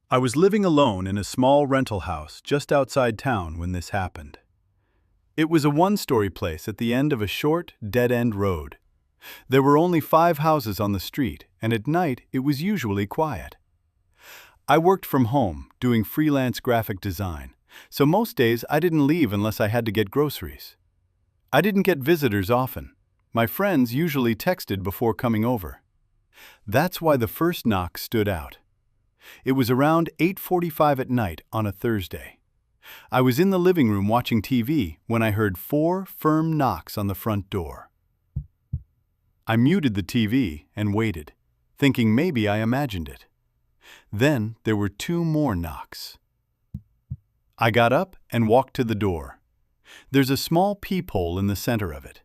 I was living alone in a small rental house just outside town when this happened. It was a one-story place at the end of a short, dead-end road. There were only 5 houses on the street, and at night it was usually quiet. I worked from home, doing freelance graphic design, so most days I didn't leave unless I had to get groceries. I didn't get visitors often. My friends usually texted before coming over. That's why the first knock stood out. It was around 8:45 at night on a Thursday. I was in the living room watching TV when I heard 4 firm knocks on the front door. I muted the TV and waited, thinking maybe I imagined it. Then there were 2 more knocks. I got up and walked to the door. There's a small peephole in the center of it.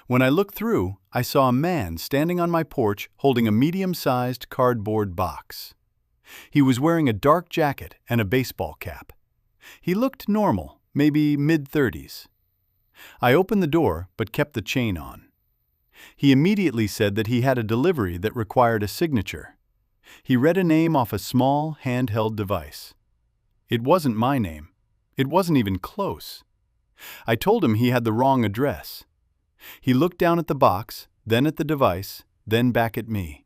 When I looked through, I saw a man standing on my porch holding a medium-sized cardboard box. He was wearing a dark jacket and a baseball cap. He looked normal, maybe mid-30s. I opened the door but kept the chain on. He immediately said that he had a delivery that required a signature. He read a name off a small, handheld device. It wasn't my name. It wasn't even close. I told him he had the wrong address. He looked down at the box, then at the device, then back at me.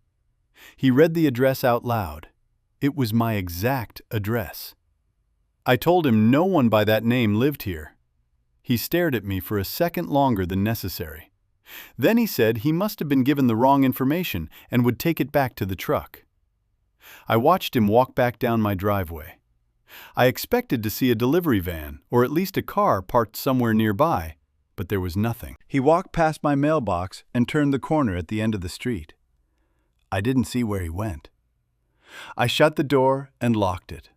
He read the address out loud. It was my exact address. I told him no one by that name lived here. He stared at me for a second longer than necessary. Then he said he must have been given the wrong information and would take it back to the truck. I watched him walk back down my driveway. I expected to see a delivery van or at least a car parked somewhere nearby, but there was nothing. He walked past my mailbox and turned the corner at the end of the street. I didn't see where he went. I shut the door and locked it.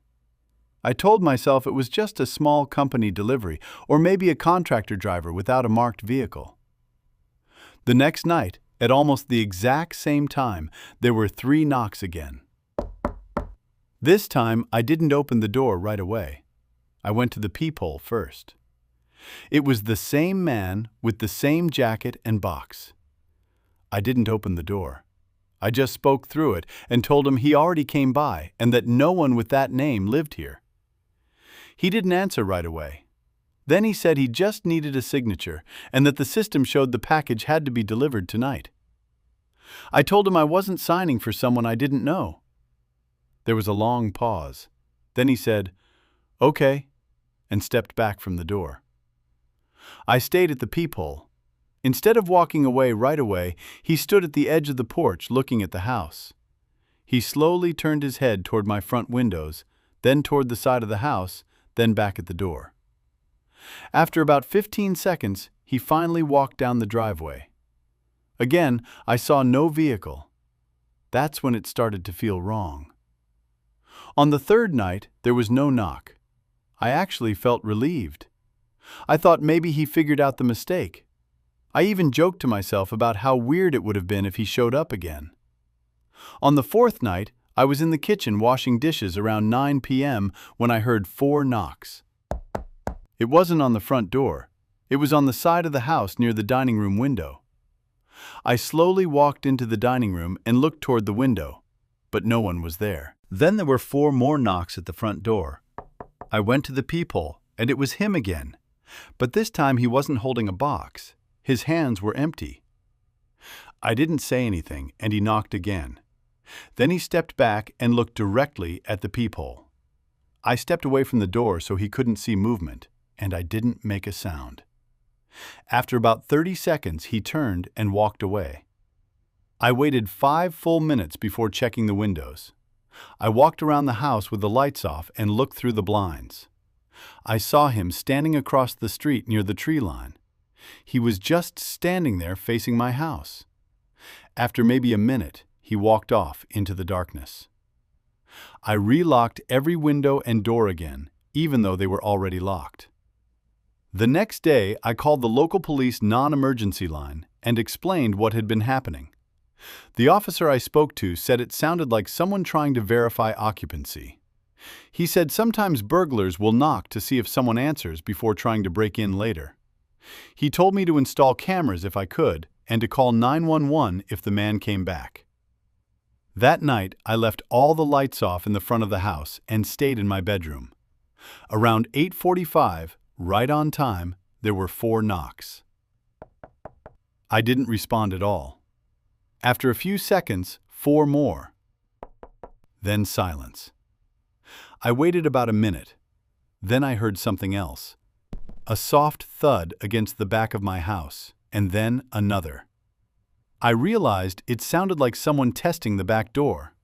I told myself it was just a small company delivery or maybe a contractor driver without a marked vehicle. The next night, at almost the exact same time, there were 3 knocks again. This time, I didn't open the door right away. I went to the peephole first. It was the same man with the same jacket and box. I didn't open the door. I just spoke through it and told him he already came by and that no one with that name lived here. He didn't answer right away. Then he said he just needed a signature and that the system showed the package had to be delivered tonight. I told him I wasn't signing for someone I didn't know. There was a long pause. Then he said, "Okay," and stepped back from the door. I stayed at the peephole. Instead of walking away right away, he stood at the edge of the porch looking at the house. He slowly turned his head toward my front windows, then toward the side of the house, then back at the door. After about 15 seconds, he finally walked down the driveway. Again, I saw no vehicle. That's when it started to feel wrong. On the 3rd night, there was no knock. I actually felt relieved. I thought maybe he figured out the mistake. I even joked to myself about how weird it would have been if he showed up again. On the 4th night, I was in the kitchen washing dishes around 9 p.m. when I heard 4 knocks. It wasn't on the front door. It was on the side of the house near the dining room window. I slowly walked into the dining room and looked toward the window, but no one was there. Then there were 4 more knocks at the front door. I went to the peephole, and it was him again. But this time he wasn't holding a box. His hands were empty. I didn't say anything, and he knocked again. Then he stepped back and looked directly at the peephole. I stepped away from the door so he couldn't see movement, and I didn't make a sound. After about 30 seconds, he turned and walked away. I waited 5 full minutes before checking the windows. I walked around the house with the lights off and looked through the blinds. I saw him standing across the street near the tree line. He was just standing there facing my house. After maybe a minute, he walked off into the darkness. I relocked every window and door again, even though they were already locked. The next day, I called the local police non-emergency line and explained what had been happening. The officer I spoke to said it sounded like someone trying to verify occupancy. He said sometimes burglars will knock to see if someone answers before trying to break in later. He told me to install cameras if I could and to call 911 if the man came back. That night, I left all the lights off in the front of the house and stayed in my bedroom. Around 8:45, right on time, there were 4 knocks. I didn't respond at all. After a few seconds, 4 more. Then silence. I waited about a minute. Then I heard something else. A soft thud against the back of my house, and then another. I realized it sounded like someone testing the back door.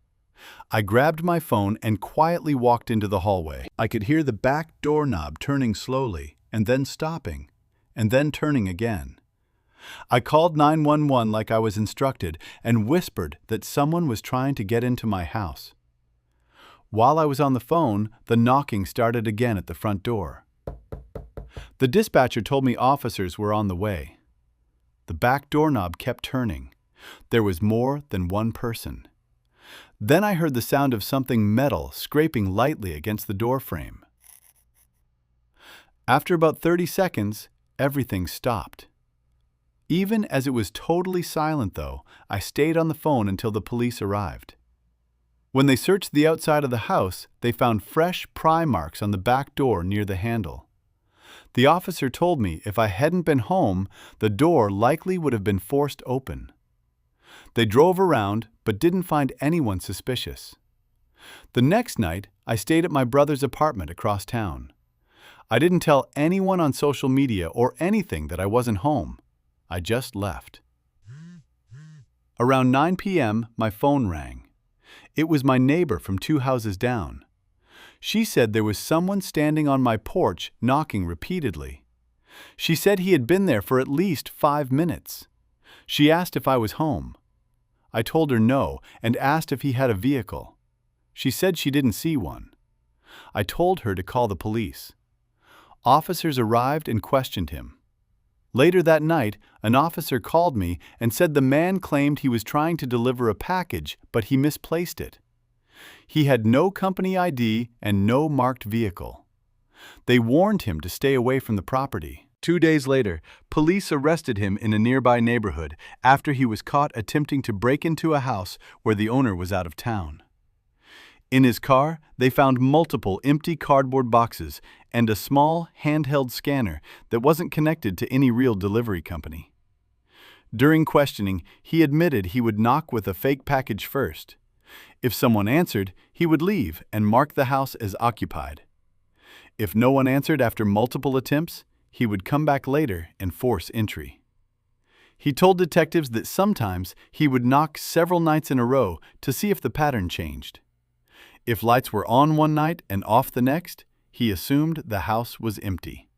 I grabbed my phone and quietly walked into the hallway. I could hear the back doorknob turning slowly, and then stopping, and then turning again. I called 911 like I was instructed and whispered that someone was trying to get into my house. While I was on the phone, the knocking started again at the front door. The dispatcher told me officers were on the way. The back doorknob kept turning. There was more than one person. Then I heard the sound of something metal scraping lightly against the door frame. After about 30 seconds, everything stopped. Even as it was totally silent, though, I stayed on the phone until the police arrived. When they searched the outside of the house, they found fresh pry marks on the back door near the handle. The officer told me if I hadn't been home, the door likely would have been forced open. They drove around, but didn't find anyone suspicious. The next night, I stayed at my brother's apartment across town. I didn't tell anyone on social media or anything that I wasn't home. I just left. Around 9 p.m., my phone rang. It was my neighbor from 2 houses down. She said there was someone standing on my porch knocking repeatedly. She said he had been there for at least 5 minutes. She asked if I was home. I told her no and asked if he had a vehicle. She said she didn't see one. I told her to call the police. Officers arrived and questioned him. Later that night, an officer called me and said the man claimed he was trying to deliver a package, but he misplaced it. He had no company ID and no marked vehicle. They warned him to stay away from the property. 2 days later, police arrested him in a nearby neighborhood after he was caught attempting to break into a house where the owner was out of town. In his car, they found multiple empty cardboard boxes and a small handheld scanner that wasn't connected to any real delivery company. During questioning, he admitted he would knock with a fake package first. If someone answered, he would leave and mark the house as occupied. If no one answered after multiple attempts, he would come back later and force entry. He told detectives that sometimes he would knock several nights in a row to see if the pattern changed. If lights were on one night and off the next, he assumed the house was empty.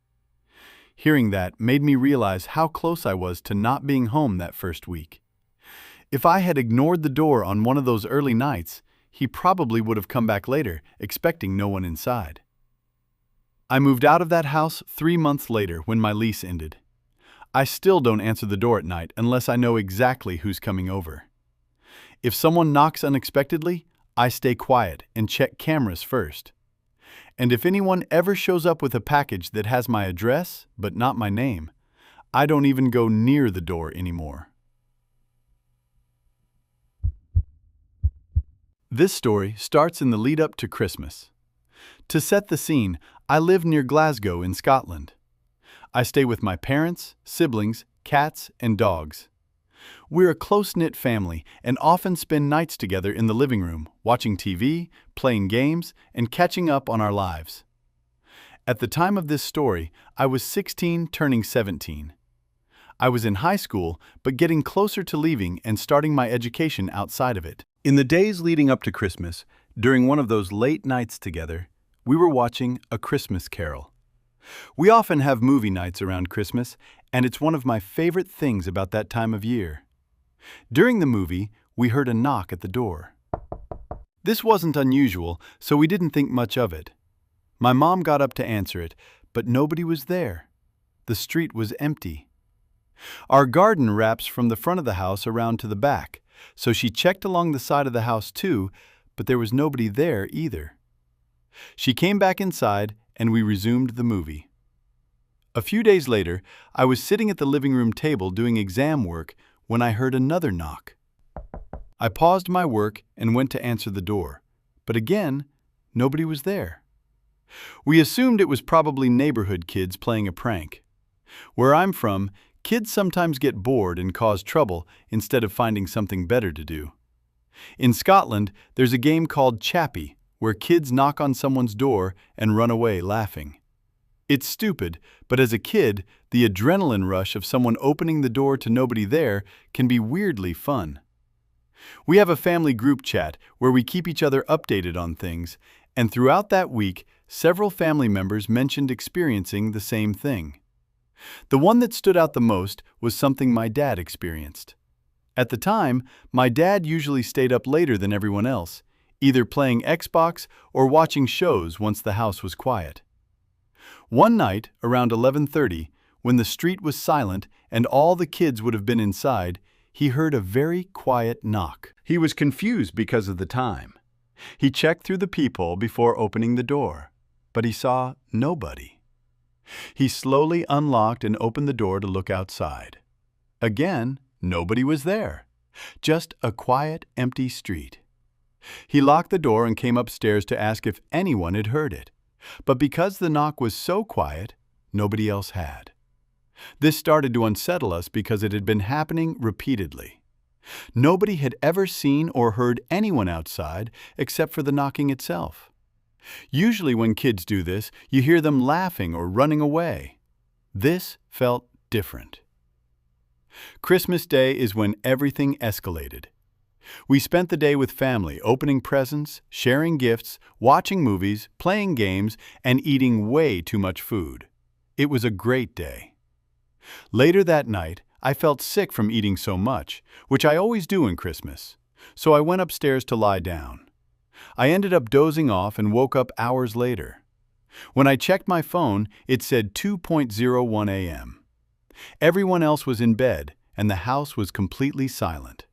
Hearing that made me realize how close I was to not being home that first week. If I had ignored the door on one of those early nights, he probably would have come back later, expecting no one inside. I moved out of that house 3 months later when my lease ended. I still don't answer the door at night unless I know exactly who's coming over. If someone knocks unexpectedly, I stay quiet and check cameras first. And if anyone ever shows up with a package that has my address but not my name, I don't even go near the door anymore. This story starts in the lead up to Christmas. To set the scene, I live near Glasgow in Scotland. I stay with my parents, siblings, cats, and dogs. We're a close-knit family and often spend nights together in the living room, watching TV, playing games, and catching up on our lives. At the time of this story, I was 16 turning 17. I was in high school, but getting closer to leaving and starting my education outside of it. In the days leading up to Christmas, during one of those late nights together, we were watching A Christmas Carol. We often have movie nights around Christmas, and it's one of my favorite things about that time of year. During the movie, we heard a knock at the door. This wasn't unusual, so we didn't think much of it. My mom got up to answer it, but nobody was there. The street was empty. Our garden wraps from the front of the house around to the back, so she checked along the side of the house too, but there was nobody there either. She came back inside, and we resumed the movie. A few days later, I was sitting at the living room table doing exam work when I heard another knock. I paused my work and went to answer the door, but again, nobody was there. We assumed it was probably neighborhood kids playing a prank. Where I'm from, kids sometimes get bored and cause trouble instead of finding something better to do. In Scotland, there's a game called Chappie, where kids knock on someone's door and run away laughing. It's stupid, but as a kid, the adrenaline rush of someone opening the door to nobody there can be weirdly fun. We have a family group chat where we keep each other updated on things, and throughout that week, several family members mentioned experiencing the same thing. The one that stood out the most was something my dad experienced. At the time, my dad usually stayed up later than everyone else, either playing Xbox or watching shows once the house was quiet. One night, around 11:30, when the street was silent and all the kids would have been inside, he heard a very quiet knock. He was confused because of the time. He checked through the peephole before opening the door, but he saw nobody. He slowly unlocked and opened the door to look outside. Again, nobody was there. Just a quiet, empty street. He locked the door and came upstairs to ask if anyone had heard it. But because the knock was so quiet, nobody else had. This started to unsettle us because it had been happening repeatedly. Nobody had ever seen or heard anyone outside except for the knocking itself. Usually when kids do this, you hear them laughing or running away. This felt different. Christmas Day is when everything escalated. We spent the day with family, opening presents, sharing gifts, watching movies, playing games, and eating way too much food. It was a great day. Later that night, I felt sick from eating so much, which I always do in Christmas, so I went upstairs to lie down. I ended up dozing off and woke up hours later. When I checked my phone, it said 2:01 a.m. Everyone else was in bed, and the house was completely silent.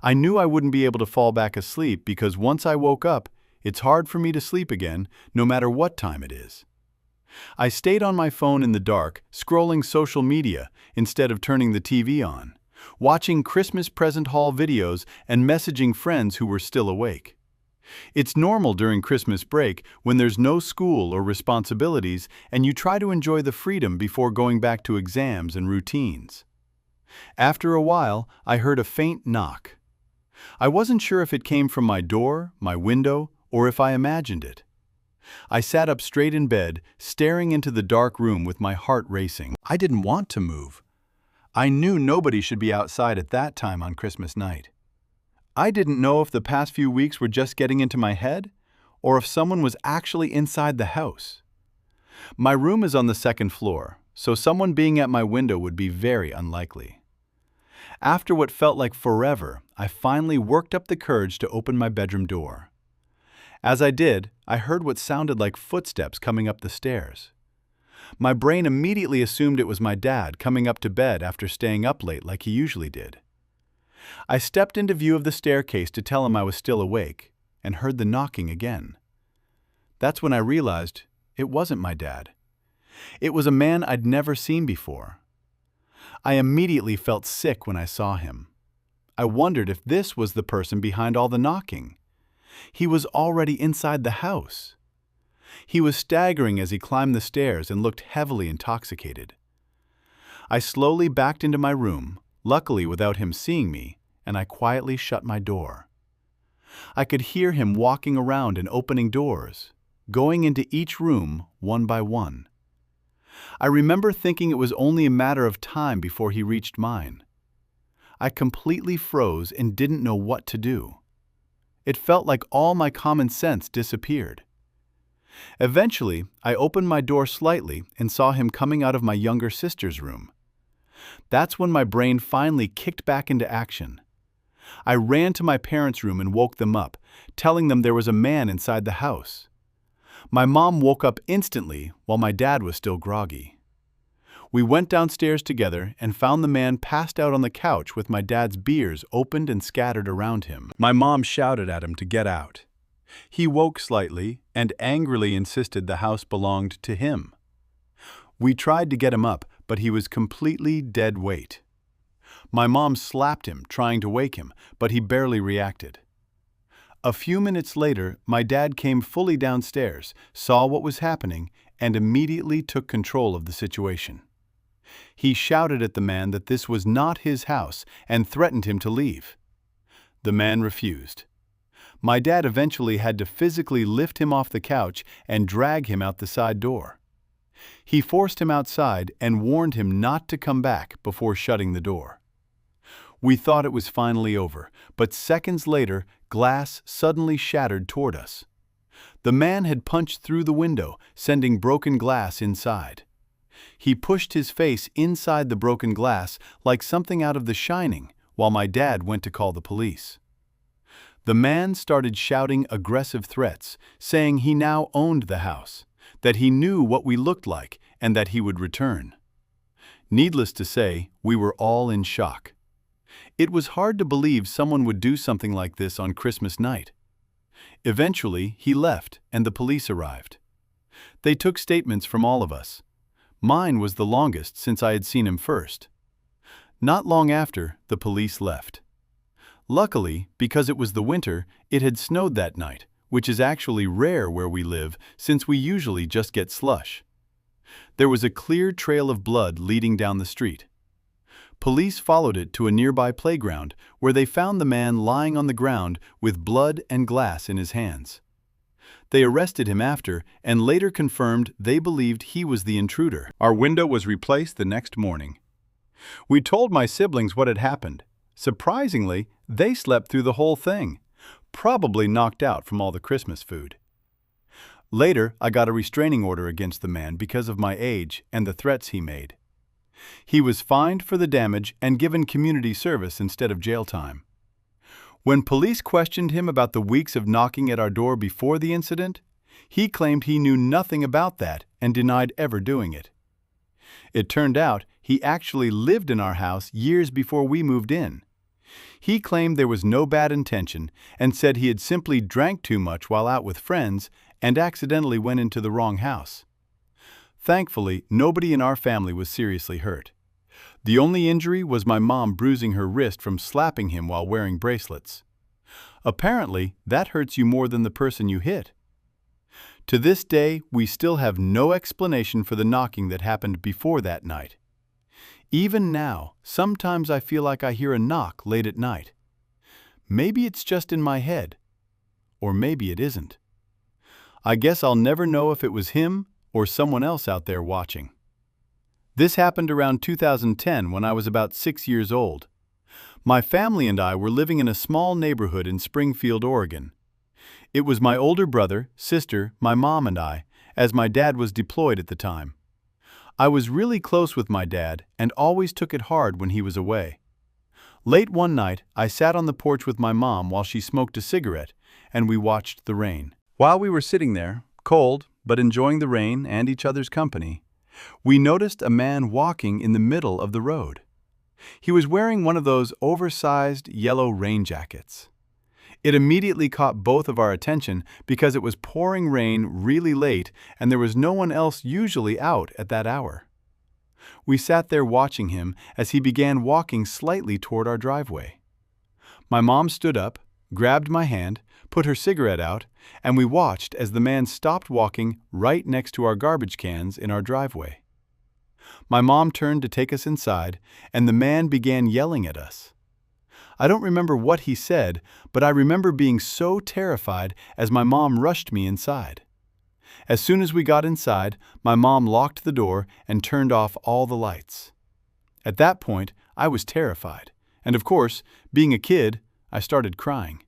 I knew I wouldn't be able to fall back asleep because once I woke up, it's hard for me to sleep again, no matter what time it is. I stayed on my phone in the dark, scrolling social media instead of turning the TV on, watching Christmas present haul videos and messaging friends who were still awake. It's normal during Christmas break when there's no school or responsibilities and you try to enjoy the freedom before going back to exams and routines. After a while, I heard a faint knock. I wasn't sure if it came from my door, my window, or if I imagined it. I sat up straight in bed, staring into the dark room with my heart racing. I didn't want to move. I knew nobody should be outside at that time on Christmas night. I didn't know if the past few weeks were just getting into my head, or if someone was actually inside the house. My room is on the second floor, so someone being at my window would be very unlikely. After what felt like forever, I finally worked up the courage to open my bedroom door. As I did, I heard what sounded like footsteps coming up the stairs. My brain immediately assumed it was my dad coming up to bed after staying up late like he usually did. I stepped into view of the staircase to tell him I was still awake, and heard the knocking again. That's when I realized it wasn't my dad. It was a man I'd never seen before. I immediately felt sick when I saw him. I wondered if this was the person behind all the knocking. He was already inside the house. He was staggering as he climbed the stairs and looked heavily intoxicated. I slowly backed into my room, luckily without him seeing me, and I quietly shut my door. I could hear him walking around and opening doors, going into each room one by one. I remember thinking it was only a matter of time before he reached mine. I completely froze and didn't know what to do. It felt like all my common sense disappeared. Eventually, I opened my door slightly and saw him coming out of my younger sister's room. That's when my brain finally kicked back into action. I ran to my parents' room and woke them up, telling them there was a man inside the house. My mom woke up instantly while my dad was still groggy. We went downstairs together and found the man passed out on the couch with my dad's beers opened and scattered around him. My mom shouted at him to get out. He woke slightly and angrily insisted the house belonged to him. We tried to get him up, but he was completely dead weight. My mom slapped him, trying to wake him, but he barely reacted. A few minutes later, my dad came fully downstairs, saw what was happening, and immediately took control of the situation. He shouted at the man that this was not his house and threatened him to leave. The man refused. My dad eventually had to physically lift him off the couch and drag him out the side door. He forced him outside and warned him not to come back before shutting the door. We thought it was finally over, but seconds later, glass suddenly shattered toward us. The man had punched through the window, sending broken glass inside. He pushed his face inside the broken glass like something out of The Shining, while my dad went to call the police. The man started shouting aggressive threats, saying he now owned the house, that he knew what we looked like, and that he would return. Needless to say, we were all in shock. It was hard to believe someone would do something like this on Christmas night. Eventually, he left and the police arrived. They took statements from all of us. Mine was the longest since I had seen him first. Not long after, the police left. Luckily, because it was the winter, it had snowed that night, which is actually rare where we live since we usually just get slush. There was a clear trail of blood leading down the street. Police followed it to a nearby playground where they found the man lying on the ground with blood and glass in his hands. They arrested him after and later confirmed they believed he was the intruder. Our window was replaced the next morning. We told my siblings what had happened. Surprisingly, they slept through the whole thing, probably knocked out from all the Christmas food. Later, I got a restraining order against the man because of my age and the threats he made. He was fined for the damage and given community service instead of jail time. When police questioned him about the weeks of knocking at our door before the incident, he claimed he knew nothing about that and denied ever doing it. It turned out he actually lived in our house years before we moved in. He claimed there was no bad intention and said he had simply drank too much while out with friends and accidentally went into the wrong house. Thankfully, nobody in our family was seriously hurt. The only injury was my mom bruising her wrist from slapping him while wearing bracelets. Apparently, that hurts you more than the person you hit. To this day, we still have no explanation for the knocking that happened before that night. Even now, sometimes I feel like I hear a knock late at night. Maybe it's just in my head, or maybe it isn't. I guess I'll never know if it was him or someone else out there watching. This happened around 2010 when I was about 6 years old. My family and I were living in a small neighborhood in Springfield, Oregon. It was my older brother, sister, my mom, and I, as my dad was deployed at the time. I was really close with my dad and always took it hard when he was away. Late one night, I sat on the porch with my mom while she smoked a cigarette, and we watched the rain. While we were sitting there, cold, but enjoying the rain and each other's company, we noticed a man walking in the middle of the road. He was wearing one of those oversized yellow rain jackets. It immediately caught both of our attention because it was pouring rain really late and there was no one else usually out at that hour. We sat there watching him as he began walking slightly toward our driveway. My mom stood up, grabbed my hand, put her cigarette out, and we watched as the man stopped walking right next to our garbage cans in our driveway. My mom turned to take us inside, and the man began yelling at us. I don't remember what he said, but I remember being so terrified as my mom rushed me inside. As soon as we got inside, my mom locked the door and turned off all the lights. At that point, I was terrified, and of course, being a kid, I started crying.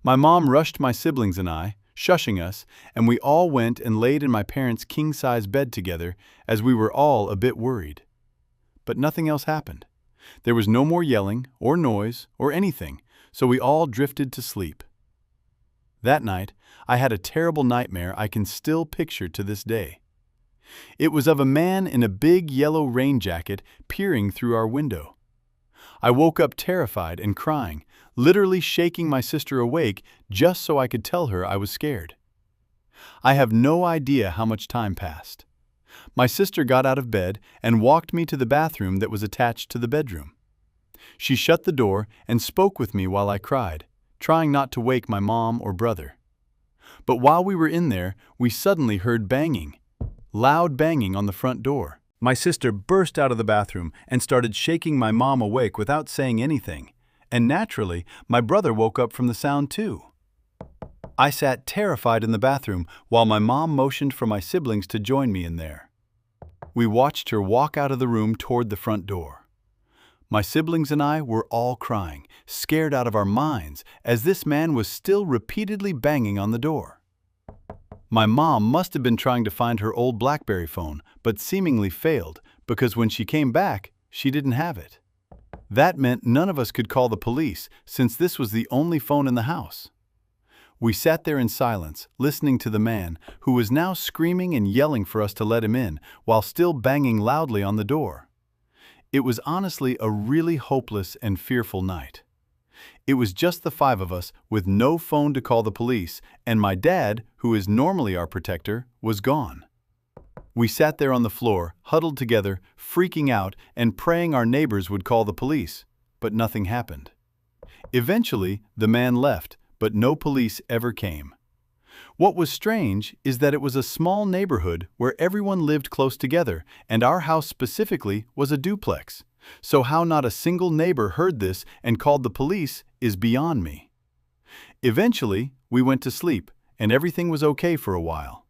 My mom rushed my siblings and I, shushing us, and we all went and laid in my parents' king-size bed together as we were all a bit worried. But nothing else happened. There was no more yelling or noise or anything, so we all drifted to sleep. That night, I had a terrible nightmare I can still picture to this day. It was of a man in a big yellow rain jacket peering through our window. I woke up terrified and crying, literally shaking my sister awake just so I could tell her I was scared. I have no idea how much time passed. My sister got out of bed and walked me to the bathroom that was attached to the bedroom. She shut the door and spoke with me while I cried, trying not to wake my mom or brother. But while we were in there, we suddenly heard banging, loud banging on the front door. My sister burst out of the bathroom and started shaking my mom awake without saying anything, and naturally, my brother woke up from the sound too. I sat terrified in the bathroom while my mom motioned for my siblings to join me in there. We watched her walk out of the room toward the front door. My siblings and I were all crying, scared out of our minds, as this man was still repeatedly banging on the door. My mom must have been trying to find her old BlackBerry phone, but seemingly failed, because when she came back, she didn't have it. That meant none of us could call the police, since this was the only phone in the house. We sat there in silence, listening to the man, who was now screaming and yelling for us to let him in, while still banging loudly on the door. It was honestly a really hopeless and fearful night. It was just the five of us, with no phone to call the police, and my dad, who is normally our protector, was gone. We sat there on the floor, huddled together, freaking out and praying our neighbors would call the police, but nothing happened. Eventually, the man left, but no police ever came. What was strange is that it was a small neighborhood where everyone lived close together, and our house specifically was a duplex. So how not a single neighbor heard this and called the police is beyond me. Eventually, we went to sleep, and everything was okay for a while.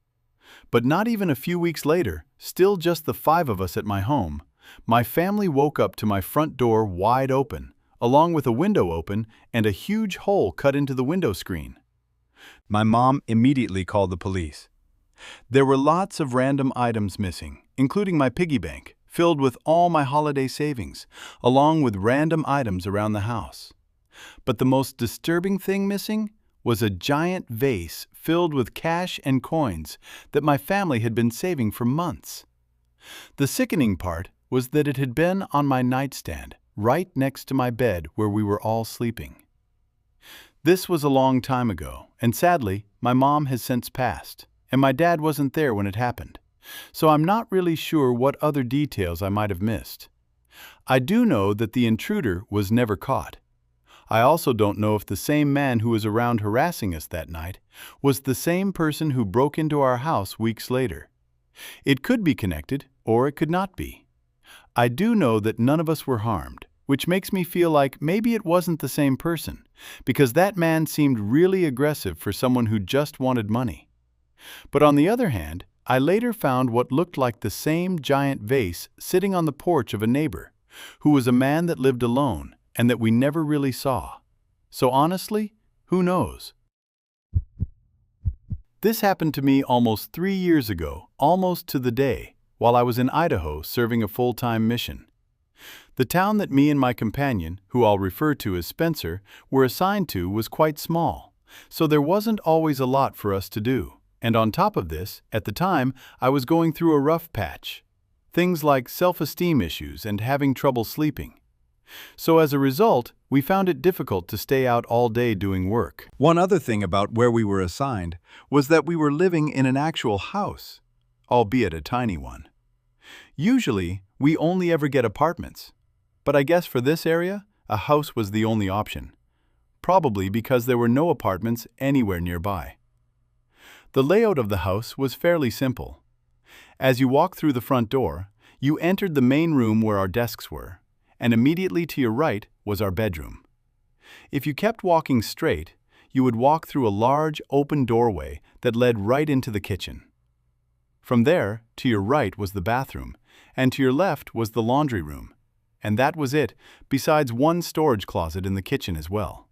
But not even a few weeks later, still just the five of us at my home, my family woke up to my front door wide open, along with a window open and a huge hole cut into the window screen. My mom immediately called the police. There were lots of random items missing, including my piggy bank, filled with all my holiday savings, along with random items around the house. But the most disturbing thing missing was a giant vase filled with cash and coins that my family had been saving for months. The sickening part was that it had been on my nightstand, right next to my bed where we were all sleeping. This was a long time ago, and sadly, my mom has since passed, and my dad wasn't there when it happened. So I'm not really sure what other details I might have missed. I do know that the intruder was never caught. I also don't know if the same man who was around harassing us that night was the same person who broke into our house weeks later. It could be connected, or it could not be. I do know that none of us were harmed, which makes me feel like maybe it wasn't the same person, because that man seemed really aggressive for someone who just wanted money. But on the other hand, I later found what looked like the same giant vase sitting on the porch of a neighbor, who was a man that lived alone and that we never really saw. So honestly, who knows? This happened to me almost 3 years ago, almost to the day, while I was in Idaho serving a full-time mission. The town that me and my companion, who I'll refer to as Spencer, were assigned to was quite small, so there wasn't always a lot for us to do. And on top of this, at the time, I was going through a rough patch. Things like self-esteem issues and having trouble sleeping. So as a result, we found it difficult to stay out all day doing work. One other thing about where we were assigned was that we were living in an actual house, albeit a tiny one. Usually, we only ever get apartments, but I guess for this area, a house was the only option, probably because there were no apartments anywhere nearby. The layout of the house was fairly simple. As you walked through the front door, you entered the main room where our desks were, and immediately to your right was our bedroom. If you kept walking straight, you would walk through a large open doorway that led right into the kitchen. From there, to your right was the bathroom, and to your left was the laundry room, and that was it, besides one storage closet in the kitchen as well.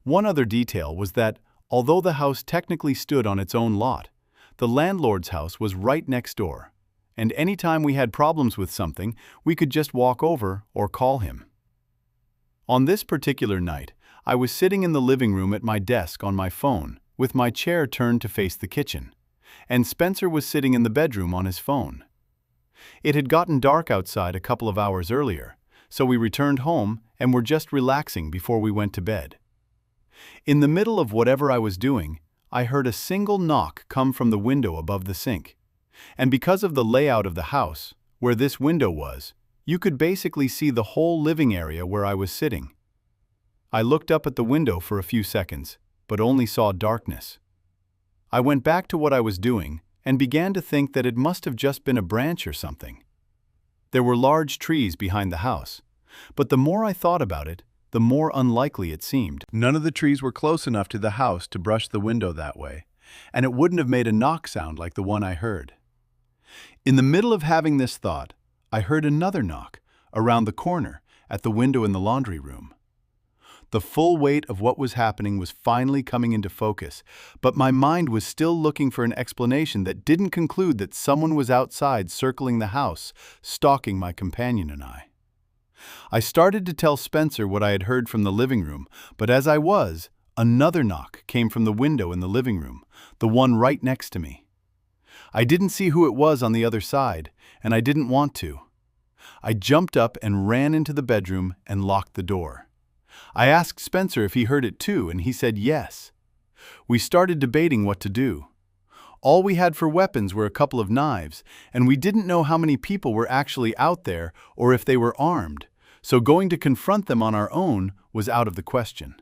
One other detail was that, although the house technically stood on its own lot, the landlord's house was right next door, and anytime we had problems with something, we could just walk over or call him. On this particular night, I was sitting in the living room at my desk on my phone, with my chair turned to face the kitchen, and Spencer was sitting in the bedroom on his phone. It had gotten dark outside a couple of hours earlier, so we returned home and were just relaxing before we went to bed. In the middle of whatever I was doing, I heard a single knock come from the window above the sink. And because of the layout of the house, where this window was, You could basically see the whole living area where I was sitting. I looked up at the window for a few seconds, but only saw darkness. I went back to what I was doing and began to think that it must have just been a branch or something. There were large trees behind the house, but the more I thought about it, the more unlikely it seemed. None of the trees were close enough to the house to brush the window that way, and it wouldn't have made a knock sound like the one I heard. In the middle of having this thought, I heard another knock around the corner at the window in the laundry room. The full weight of what was happening was finally coming into focus, but my mind was still looking for an explanation that didn't conclude that someone was outside circling the house, stalking my companion and I. I started to tell Spencer what I had heard from the living room, but as I was, another knock came from the window in the living room, the one right next to me. I didn't see who it was on the other side, and I didn't want to. I jumped up and ran into the bedroom and locked the door. I asked Spencer if he heard it too, and he said yes. We started debating what to do. All we had for weapons were a couple of knives, and we didn't know how many people were actually out there or if they were armed, so going to confront them on our own was out of the question.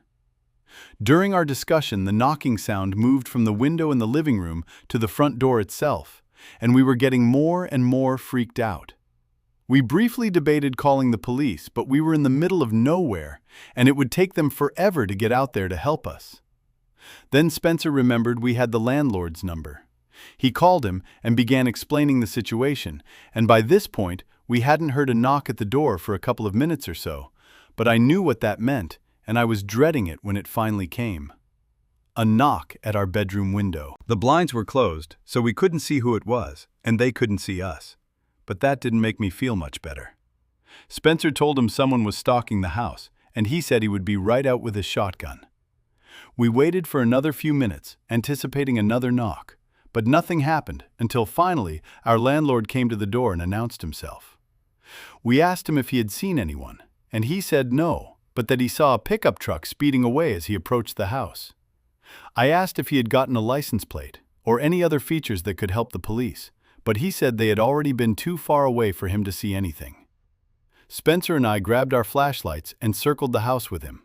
During our discussion, the knocking sound moved from the window in the living room to the front door itself, and we were getting more and more freaked out. We briefly debated calling the police, but we were in the middle of nowhere, and it would take them forever to get out there to help us. Then Spencer remembered we had the landlord's number. He called him and began explaining the situation, and by this point, we hadn't heard a knock at the door for a couple of minutes or so, but I knew what that meant, and I was dreading it when it finally came. A knock at our bedroom window. The blinds were closed, so we couldn't see who it was, and they couldn't see us. But that didn't make me feel much better. Spencer told him someone was stalking the house, and he said he would be right out with his shotgun. We waited for another few minutes, anticipating another knock, but nothing happened until finally our landlord came to the door and announced himself. We asked him if he had seen anyone, and he said no, but that he saw a pickup truck speeding away as he approached the house. I asked if he had gotten a license plate or any other features that could help the police, but he said they had already been too far away for him to see anything. Spencer and I grabbed our flashlights and circled the house with him.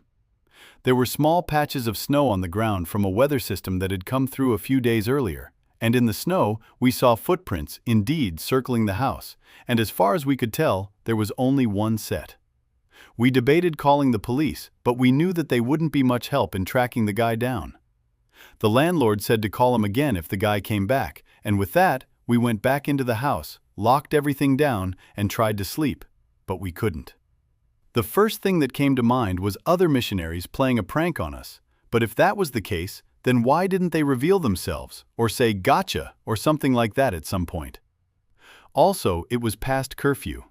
There were small patches of snow on the ground from a weather system that had come through a few days earlier, and in the snow we saw footprints indeed circling the house, and as far as we could tell, there was only one set. We debated calling the police, but we knew that they wouldn't be much help in tracking the guy down. The landlord said to call him again if the guy came back, and with that, we went back into the house, locked everything down, and tried to sleep, but we couldn't. The first thing that came to mind was other missionaries playing a prank on us, but if that was the case, then why didn't they reveal themselves, or say gotcha, or something like that at some point? Also, it was past curfew.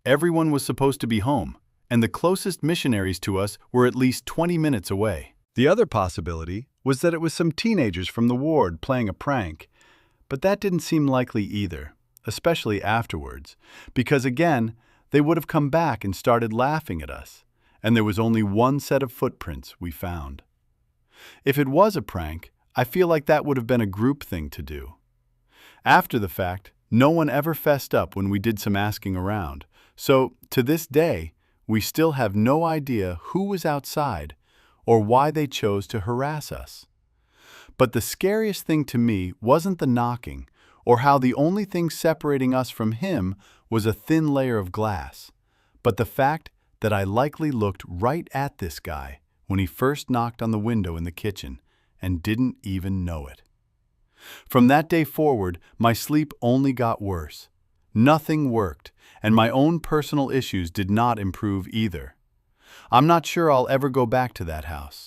Everyone was supposed to be home, and the closest missionaries to us were at least 20 minutes away. The other possibility was that it was some teenagers from the ward playing a prank, but that didn't seem likely either, especially afterwards, because again, they would have come back and started laughing at us, and there was only one set of footprints we found. If it was a prank, I feel like that would have been a group thing to do. After the fact, no one ever fessed up when we did some asking around, so to this day, we still have no idea who was outside or why they chose to harass us. But the scariest thing to me wasn't the knocking, or how the only thing separating us from him was a thin layer of glass, but the fact that I likely looked right at this guy when he first knocked on the window in the kitchen and didn't even know it. From that day forward, my sleep only got worse. Nothing worked, and my own personal issues did not improve either. I'm not sure I'll ever go back to that house.